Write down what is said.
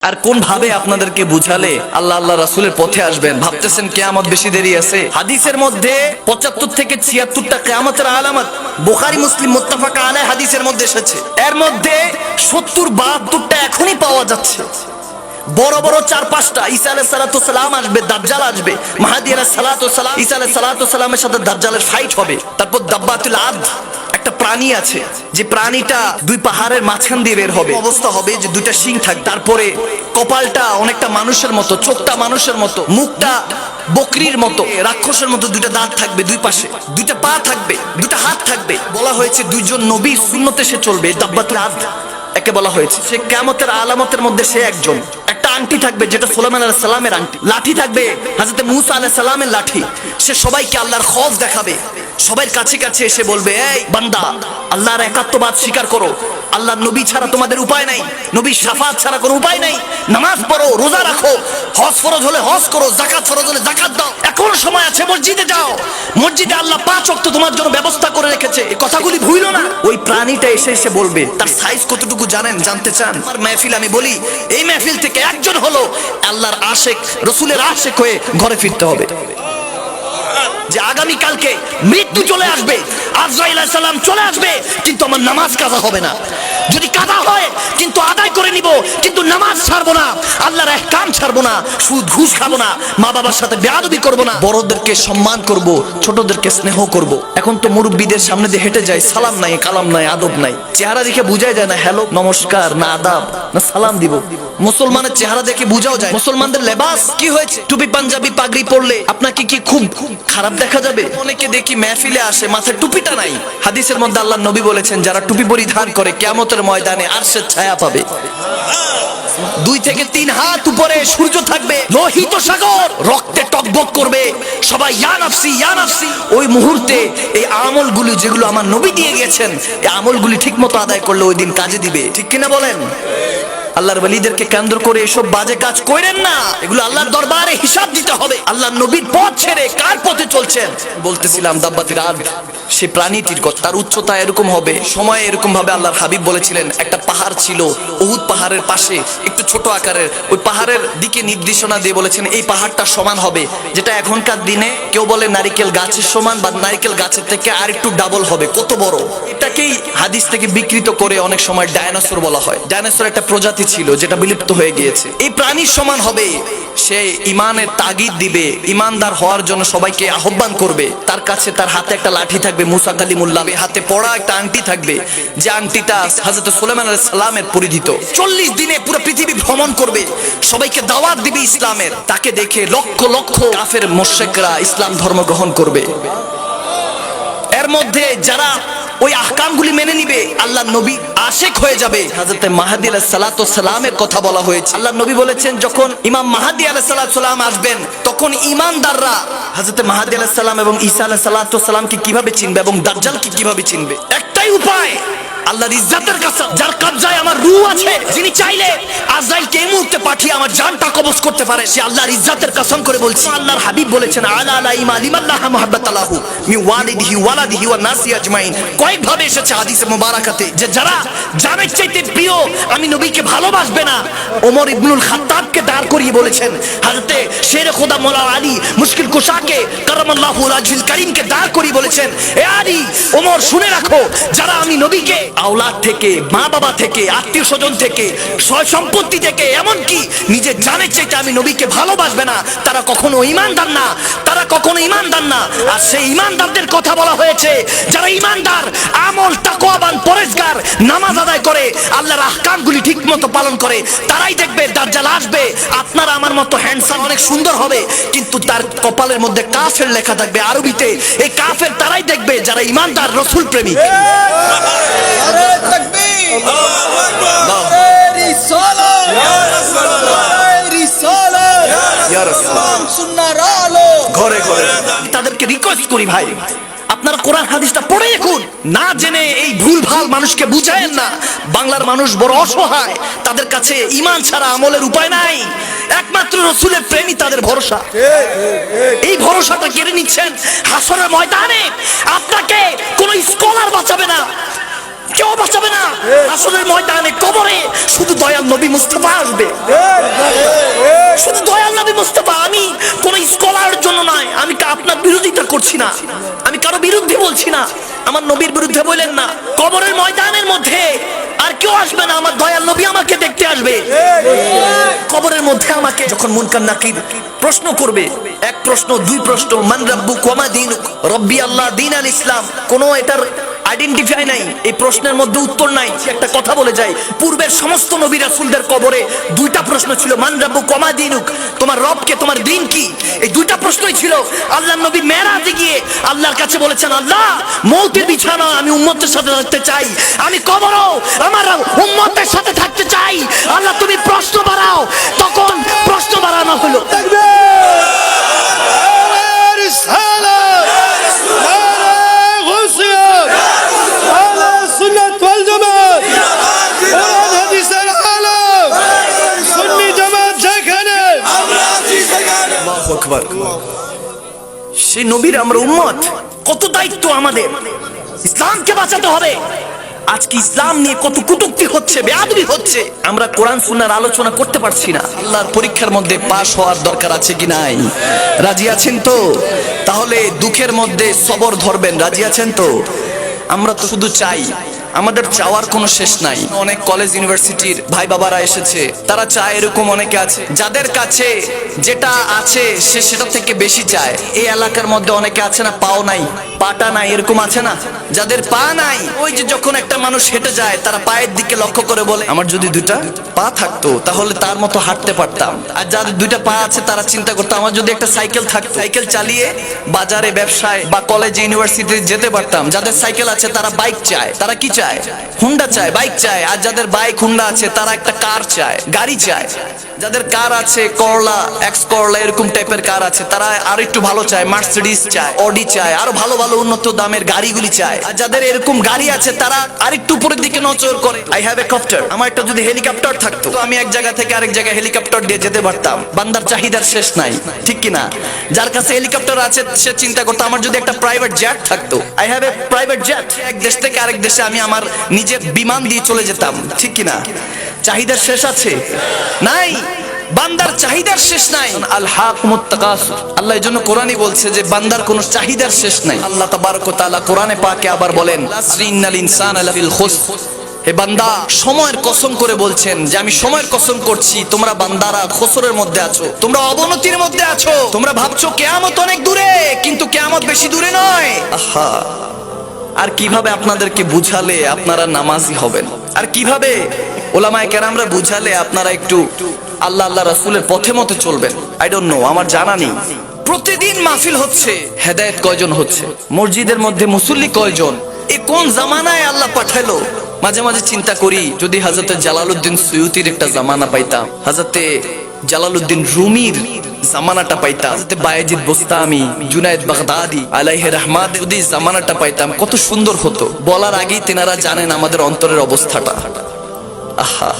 আর কোন ভাবে আপনাদেরকে বুঝালে আল্লাহ আল্লাহ রাসূলের পথে আসবেন? ভাবতেছেন কিয়ামত বেশি দেরি আছে? হাদিসের মধ্যে 75 থেকে 76টা কিয়ামতের আলামত বুখারী মুসলিম মুত্তাফাক আলাইহি হাদিসের মধ্যে এসেছে। এর মধ্যে 70-72টা এখনই পাওয়া যাচ্ছে। বড় বড় 4-5টা ঈসা আলাইহিস সালাতু সালাম আসবে, দাজ্জাল আসবে, মাহদী আলাইহিস সালাতু সালাম, ঈসা আলাইহিস সালাতু সালামের সাথে দাজ্জালের ফাইট হবে। তারপর দাব্বাতুল আদ একটা প্রাণী আছে, যে প্রাণীটা দুই পাহাড়ের মাঝখান দিয়ে বের হবে। অবস্থা হবে যে দুইটা শিং থাকবে, তারপরে কপালটা অনেকটা মানুষের মতো, চোখটা মানুষের মতো, মুখটা বকরির মতো, রাক্ষসের মতো দুইটা দাঁত থাকবে দুই পাশে, দুইটা পা থাকবে, দুইটা হাত থাকবে। বলা হয়েছে দুইজন নবীর সুন্নতে সে চলবে। দাব্বাতুল আদ একে বলা হয়েছে। সে কিয়ামতের আলামতের মধ্যে সে একজন। একটা আংটি থাকবে যেটা সুলাইমান আলাইহিস সালামের আংটি, লাঠি থাকবে হযরত মূসা আলাইহিস সালামের লাঠি। সে সবাইকে আল্লাহর খৌফ দেখাবে, সবার কাছে কাছে এসে বলবে, এই বান্দা, আল্লাহর একাত্মবাদ স্বীকার করো, আল্লাহর নবী ছাড়া তোমাদের উপায় নাই, নবীর শাফাত ছাড়া কোনো উপায় নাই, নামাজ পড়ো, রোজা রাখো, হজ ফরজ হলে হজ করো, যাকাত ফরজ হলে যাকাত দাও, এখনো সময় আছে, মসজিদে যাও, মসজিদে আল্লাহ 5 ওয়াক্ত তোমার জন্য ব্যবস্থা করে রেখেছে, এই কথাগুলি ভুলো না। ওই প্রাণীটা এসে এসে বলবে। তার সাইজ কতটুকু জানেন? জানতে চান? আমার মেহফিল আমি বলি, এই মেহফিল থেকে একজন হলো আল্লাহর আশিক, রাসূলের আশিক হয়ে ঘরে ফিরতে হবে। যে আগামী কালকে মৃত্যু চলে আসবে, আজরাইল আলাইহিস সালাম চলে আসবে, কিন্তু আমার নামাজ কাজা হবে না। যদি কাজা হয় কিন্তু আদায় করে নিব, কিন্তু নামাজ ছাড়বো না, আল্লাহর ইহকাম ছাড়বো না, সুদ ঘুষ খাবো না, মা বাবার সাথে বেয়াদবি করবো না, বড়দেরকে সম্মান করব, ছোটদেরকে স্নেহ করব। এখন তো মুরব্বীদের সামনে দিয়ে হেঁটে যায়, সালাম নাই, কালাম নাই, আদব নাই। চেহারা দেখে বোঝাই যায় না হ্যালো নমস্কার না আদাব না সালাম দিব। মুসলমানের চেহারা দেখে বোঝাও যায়। মুসলমানদের লেবাস কি হয়েছে? টুপি পাঞ্জাবি পাগড়ি পরলে আপনাকে কি খুব খারাপ দেখা যাবে? অনেকে দেখি মেহফিলে আসে, মাথায় টুপিটা নাই। হাদিসের মধ্যে আল্লাহর নবী বলেছেন, যারা টুপি পরিধান করে কিয়ামতের ময়দানে আরশের ছায়া পাবে। 2 থেকে 3 হাত উপরে সূর্য থাকবে, লোহিত সাগর রক্তে টকবক করবে, সবাই ইয়া নাফসি ইয়া নাফসি। ওই মুহূর্তে এই আমলগুলি যেগুলো আমার নবী দিয়ে গেছেন, এই আমলগুলি ঠিকমতো আদায় করলে ওই দিন কাজে দিবে। ঠিক কিনা বলেন? আল্লাহর ওয়ালিদেরকে কেন্দ্র করে এসব বাজে কাজ করেন না, এগুলো আল্লাহর দরবারে হিসাব দিতে হবে। আল্লাহর নবীর পথ ছেড়ে কার পথে চলছেন? বলতেছিলাম দাব্বাতুল আদ, সে প্রাণীটির কথা, তার উচ্চতা এরকম হবে, সময় এরকম ভাবে। আল্লাহর হাবিব বলেছিলেন, একটা পাহাড় ছিল উহুদ পাহাড়ের পাশে, একটু ছোট আকারের, ওই পাহাড়ের দিকে নির্দেশনা দিয়ে বলেছেন এই পাহাড়টা সমান হবে, যেটা এখনকার দিনে কেউ বলে নারিকেল গাছের সমান, বা নারিকেল গাছের থেকে আর একটু ডাবল হবে। কত বড়! এটাকেই হাদিস থেকে বিকৃত করে অনেক সময় ডায়নোসর বলা হয়। ডায়নোসর একটা প্রজাতি ছিল যেটা বিলুপ্ত হয়ে গিয়েছে। এই প্রাণীর সমান হবে। সে ইমানের তাগিদ দিবে, ইমানদার হওয়ার জন্য সবাইকে আহ্বান করবে। তার কাছে তার হাতে একটা লাঠি থাকবে, মুসা কালিমুল্লাহ, হাতে পড়া একটা আংটি থাকবে, যে আংটিটা হযরত সুলাইমান আলাইহিস সালামের পরিধিত। 40 দিনে পুরো পৃথিবী ভ্রমণ করবে, সবাইকে দাওয়াত দিবে ইসলামের। তাকে দেখে লক্ষ লক্ষ কাফের মুশরিকরা ইসলাম ধর্ম গ্রহণ করবে। এর মধ্যে যারা ওই আহকামগুলি মেনে নিবে, আল্লাহর নবী আশিক হয়ে যাবে। হযরত মাহদী আলাইহিস সালাতু সালামের কথা বলা হয়েছে। আল্লাহর নবী বলেছেন, যখন ইমাম মাহদী আলাইহিস সালাতু সালাম আসবেন, তখন ঈমানদাররা হযরত মাহদী আলাইহিস সালাম এবং ঈসা আলাইহিস সালাতু সালামকে কিভাবে চিনবে এবং দাজ্জালকে কিভাবে চিনবে? একটাই উপায়, আল্লাহর ইজ্জতের কাসম, যার কবজায় আমার রূহ আছে, যিনি চাইলে আজরাইলকে এই মুহূর্তে পাঠিয়ে আমার জানটা কবজ করতে পারে, সে আল্লাহর ইজ্জতের কসম করে বলছি। আল্লাহর হাবিব বলেছেন, আলা আলা ইমালিমাল্লাহ মুহাব্বাতালাহু মি ওয়ালিদিহি ওয়ালাদিহি ওয়ান নাসি আজমাইন। কয়েকভাবে এসেছে হাদিসে মুবারাকাতে, যে যারা জানের চাইতে প্রিয় আমি নবীকে ভালোবাসবে না, ওমর ইবনুল খাত্তাবকে দাঁড় করিয়ে বলেছেন, হযরতে শেরে খোদা মওলা আলী মুশকিল কুশাকে কারামাল্লাহু ওয়াজহুল কারীমকে দাঁড় করিয়ে বলেছেন, এ আলী, ওমর শুনে রাখো, যারা আমি নবীকে আওলাদ থেকে, মা বাবা থেকে, আত্মীয় স্বজন থেকে, সয় সম্পত্তি থেকে, এমনকি নিজের জানের চাইতে আমি নবীকে ভালোবাসবে না, তারা কখনো ঈমানদার না, তারা কখনো ঈমানদার না। আর সেই ঈমানদারদের কথা বলা হয়েছে, যারা ঈমানদার, আমল তাকওয়াবান, পরেজগার, নামাজ আদায় করে, আল্লাহর আহকামগুলি ঠিকমতো পালন করে, তারাই দেখবে দাজ্জাল আসবে। আপনারা আমার মতো হ্যান্ডসাম, অনেক সুন্দর হবে, কিন্তু তার কপালের মধ্যে কাফের লেখা থাকবে আরবিতে। এই কাফের তারাই দেখবে যারা ঈমানদার, রাসূল প্রেমিক। ঘরে ঘরে তাদেরকে রিকোয়েস্ট করি, ভাই আপনারা কোরআন হাদিসটা পড়ে দেখুন, না জেনে এই ভুলভাল মানুষকে বুঝায়েন না। বাংলার মানুষ বড় অসহায়, তাদের কাছে ঈমান ছাড়া আমলের উপায় নাই, একমাত্র রাসূলের প্রেমই তাদের ভরসা। এই ভরসাটা কেড়ে নিচ্ছেন হাসরের ময়দানে। আপনাকে কোনো স্কলার বাঁচাবে না, কেউ বাঁচাবে না। হাসরের ময়দানে কবরে শুধু দয়াল নবী মুস্তাফা আসবে, শুধু দয়াল নবী মুস্তাফা। আমি কোন স্কলার জন্য নয়, আমি আপনার বিরোধিতা করছি না, আমি কারো বিরুদ্ধে বলছি না, আমার নবীর বিরুদ্ধে বলেন না। কবরের ময়দানের মধ্যে আর কেউ আসবে না, আমার দয়াল নবী আমাকে দেখতে আসবে। কবরের মধ্যে আমাকে যখন মুনকার নাকির প্রশ্ন করবে, এক প্রশ্ন, দুই প্রশ্ন, মান রাব্বুক ওয়া মা দীনুক, রব্বি আল্লাহ, দীন আল ইসলাম, কোনো এটার আইডেন্টিফাই নাই, এই প্রশ্নের মধ্যে উত্তর নাই। একটা কথা বলে যায়, পূর্বের সমস্ত নবী রাসূলদের কবরে দুইটা প্রশ্ন ছিল, মান রাব্বুক ওয়া মা দীনুক, তোমার রবকে, তোমার দ্বীন কি, এই দুইটা প্রশ্নই ছিল। আল্লাহর নবী মেরাজে গিয়ে আল্লাহর কাছে বলেছেন, আল্লাহ মৌতের বিছানা আমি উম্মতের সাথে থাকতে চাই, আমি কবরও আমার উম্মতের সাথে থাকতে চাই, আল্লাহ তুমি প্রশ্ন বাড়াও। তখন প্রশ্ন বাড়ানো হলো। সেই নবীর আমরা উম্মত, কত দায়িত্ব আমাদের, ইসলামকে বাঁচাতে হবে। আজকে ইসলাম নিয়ে কত কটূক্তি হচ্ছে, বেয়াদবি হচ্ছে, আমরা কোরআন সুন্নাহর আলোচনা করতে পারছি না। আল্লাহর পরীক্ষার মধ্যে পাশ হওয়ার দরকার আছে কি নাই? রাজি আছেন তো? তাহলে দুঃখের মধ্যে সবর ধরবেন, রাজি আছেন তো? আমরা তো শুধু চাই, আমাদের চাওয়ার কোনো শেষ নাই। অনেক কলেজ ইউনিভার্সিটির ভাই বাবারা এসেছে, তারা চায়, এরকম অনেকে আছে যাদের কাছে যেটা আছে সে সেটা থেকে বেশি চায়। এই এলাকার মধ্যে অনেকে আছে না, পাও নাই, পাটা নাই, এরকম আছে না, যাদের পা নাই, ওই যে যখন একটা মানুষ হেঁটে যায় তারা পায়ের দিকে লক্ষ্য করে বলে, আমার যদি দুইটা পা থাকতো তাহলে তার মতো হাঁটতে পারতাম। আর যাদের দুইটা পা আছে তারা চিন্তা করতো, আমার যদি একটা সাইকেল থাকতো, সাইকেল চালিয়ে বাজারে, ব্যবসায় বা কলেজে, ইউনিভার্সিটিতে যেতে পারতাম। যাদের সাইকেল আছে তারা বাইক চায়, তারা কি চায়? হুন্ডা চায়, বাইক চায়। আর যাদের বাইক হুন্ডা আছে তারা একটা কার চায়, গাড়ি চায়। যাদের কার আছে, করলা, এক্স করলা, এরকম টাইপের কার আছে, তারা আর একটু ভালো চায়, মার্সিডিজ চায়, অডি চায়, আরো ভালো ভালো উন্নত দামের গাড়িগুলি চায়। আর যাদের এরকম গাড়ি আছে তারা আরেকটু উপরের দিকে নজর করে, আই হ্যাভ এ কপ্টার, আমার একটা যদি হেলিকপ্টার থাকতো তো আমি এক জায়গা থেকে আরেক জায়গায় হেলিকপ্টার দিয়ে যেতে পারতাম। বান্দার চাহিদার শেষ নাই, ঠিক কিনা? যার কাছে হেলিকপ্টার আছে সে চিন্তা করতো, আমার যদি একটা প্রাইভেট জেট থাকতো, I have a private jet, এক দেশ থেকে আরেক দেশে আমি আমার নিজের বিমান দিয়ে চলে যেতাম, ঠিক কিনা? চাহিদার শেষ আছে? নাই, বান্দার চাহিদার শেষ নাই। আল হাকুমুত তাকাসুর, আল্লাহ এজন্য কোরআনই বলছে যে বান্দার কোনো চাহিদার শেষ নাই। আল্লাহ তাবারক ওয়া তাআলা কোরআনে পাকে আবার বলেন, ইন্নাল ইনসানা লাফিল খুসর, হে বান্দা, সময়ের কসম করে বলছেন যে আমি সময়ের কসম করছি, তোমরা বান্দারা খসরের মধ্যে আছো, তোমরা অবনতির মধ্যে আছো। তোমরা ভাবছো কিয়ামত অনেক দূরে, কিন্তু কিয়ামত বেশি দূরে নয়। আহা, আর কিভাবে আপনাদেরকে বুঝালে আপনারা নামাজি হবেন, আর কিভাবে ওলামায়ে কেরামরা বুঝালে আপনারা একটু আল্লাহ আল্লাহ রাসূলের পথে মতে চলবেন? আই ডোন্ট নো, আমার জানা নেই। প্রতিদিন মাহফিল হচ্ছে, হেদায়েত কয়জন হচ্ছে? মসজিদের মধ্যে মুসল্লি কয়জন? এ কোন জামানায় আল্লাহ পাঠালো? মাঝে মাঝে চিন্তা করি, যদি হযরত জালালউদ্দিন সুয়ুতির একটা জামানা পাইতাম, হযরত জালালউদ্দিন রুমির জামানাটা পাইতাম, হযরত বায়েজিদ বোস্তামি, জুনায়েদ বাগদাদি আলাইহি রহমাত, যদি জামানাটা পাইতাম কত সুন্দর হতো। বলার আগেই তেনারা জানেন আমাদের অন্তরের অবস্থাটা। আহা।